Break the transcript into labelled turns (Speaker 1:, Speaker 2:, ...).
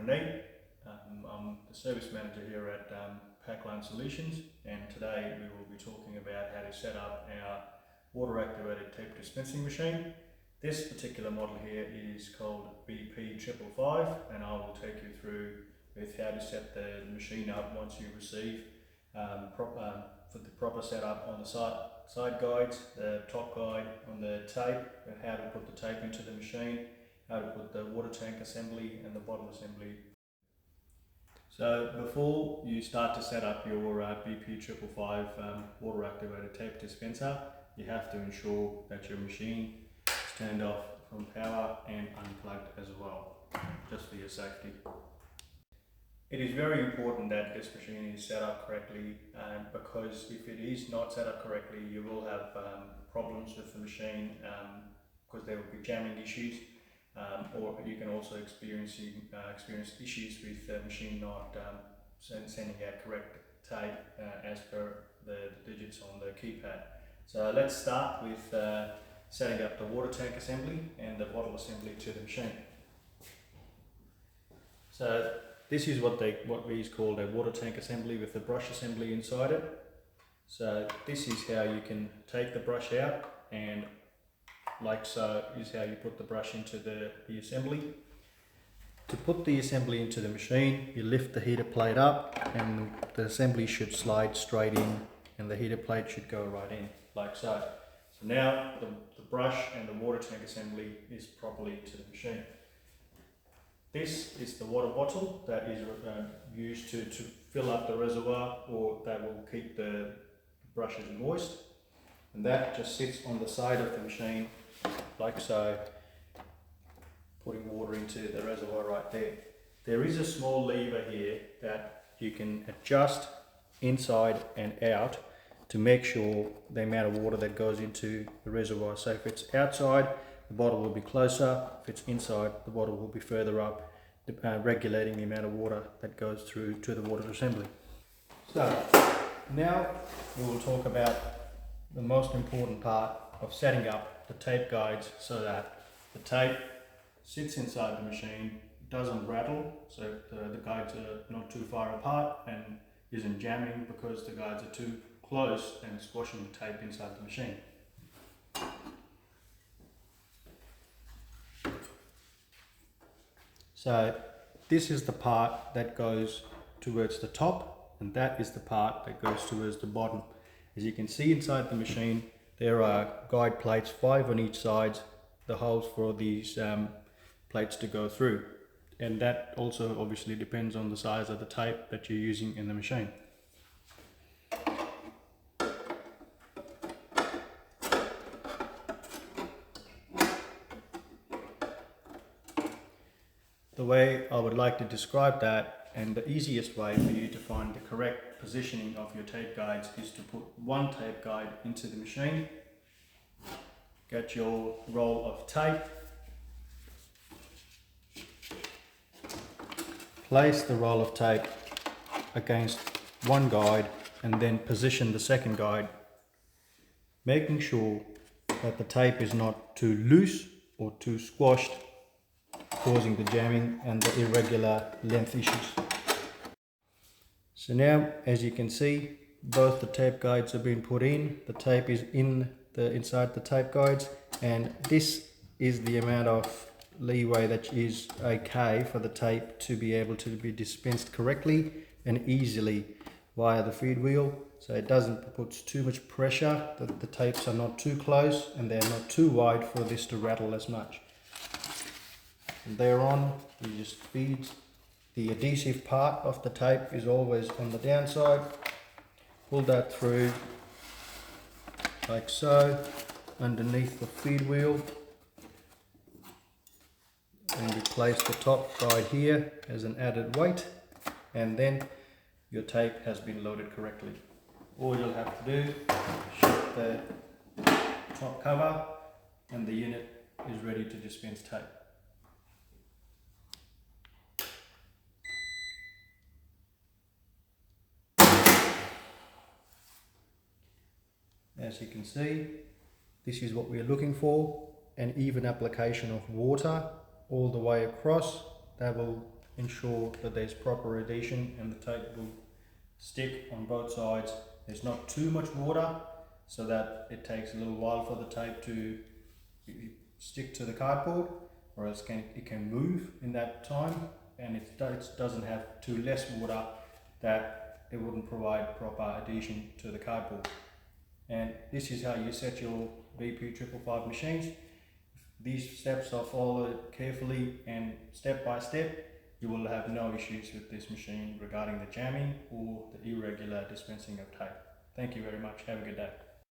Speaker 1: Renee. I'm the service manager here at Packline Solutions, and today we will be talking about how to set up our water activated tape dispensing machine. This particular model here is called BP-555, and I will take you through with how to set the machine up once you receive for the proper setup on the side guides, the top guide on the tape, and how to put the tape into the machine, how to put the water tank assembly and the bottle assembly. So before you start to set up your BP-555 water activated tape dispenser, you have to ensure that your machine is turned off from power and unplugged as well, just for your safety. It is very important that this machine is set up correctly, because if it is not set up correctly, you will have problems with the machine, because there will be jamming issues, or you can also experience issues with the machine not sending out correct tape as per the digits on the keypad. So let's start with setting up the water tank assembly and the bottle assembly to the machine. So this is what we call a water tank assembly with the brush assembly inside it. So this is how you can take the brush out, and like so is how you put the brush into the assembly. To put the assembly into the machine, you lift the heater plate up and the assembly should slide straight in, and the heater plate should go right in, like so. So now the brush and the water tank assembly is properly to the machine. This is the water bottle that is used to fill up the reservoir, or that will keep the brushes moist, and that just sits on the side of the machine like so, putting water into the reservoir right there. There is a small lever here that you can adjust inside and out to make sure the amount of water that goes into the reservoir. So if it's outside, the bottle will be closer. If it's inside, the bottle will be further up, regulating the amount of water that goes through to the water assembly. So now we will talk about the most important part of setting up the tape guides, so that the tape sits inside the machine, doesn't rattle, so the guides are not too far apart and isn't jamming because the guides are too close and squashing the tape inside the machine. So this is the part that goes towards the top, and that is the part that goes towards the bottom. As you can see inside the machine, there are guide plates, 5 on each side, the holes for these plates to go through. And that also obviously depends on the size of the tape that you're using in the machine. The way I would like to describe that, and the easiest way for you to find the correct positioning of your tape guides, is to put one tape guide into the machine, get your roll of tape, place the roll of tape against one guide, and then position the second guide, making sure that the tape is not too loose or too squashed, causing the jamming and the irregular length issues. So now, as you can see, both the tape guides have been put in. The tape is inside the tape guides, and this is the amount of leeway that is okay for the tape to be able to be dispensed correctly and easily via the feed wheel, so it doesn't put too much pressure, that the tapes are not too close and they're not too wide for this to rattle as much. From there on, you just feed. The adhesive part of the tape is always on the downside. Pull that through like so, underneath the feed wheel, and we place the top guide here as an added weight, and then your tape has been loaded correctly. All you'll have to do is shift the top cover, and the unit is ready to dispense tape. As you can see, this is what we're looking for, an even application of water all the way across. That will ensure that there's proper adhesion and the tape will stick on both sides. There's not too much water so that it takes a little while for the tape to stick to the cardboard, or else it can move in that time, and it doesn't have too less water that it wouldn't provide proper adhesion to the cardboard. And this is how you set your BP-555 machines. If these steps are followed carefully and step by step, you will have no issues with this machine regarding the jamming or the irregular dispensing of tape. Thank you very much. Have a good day.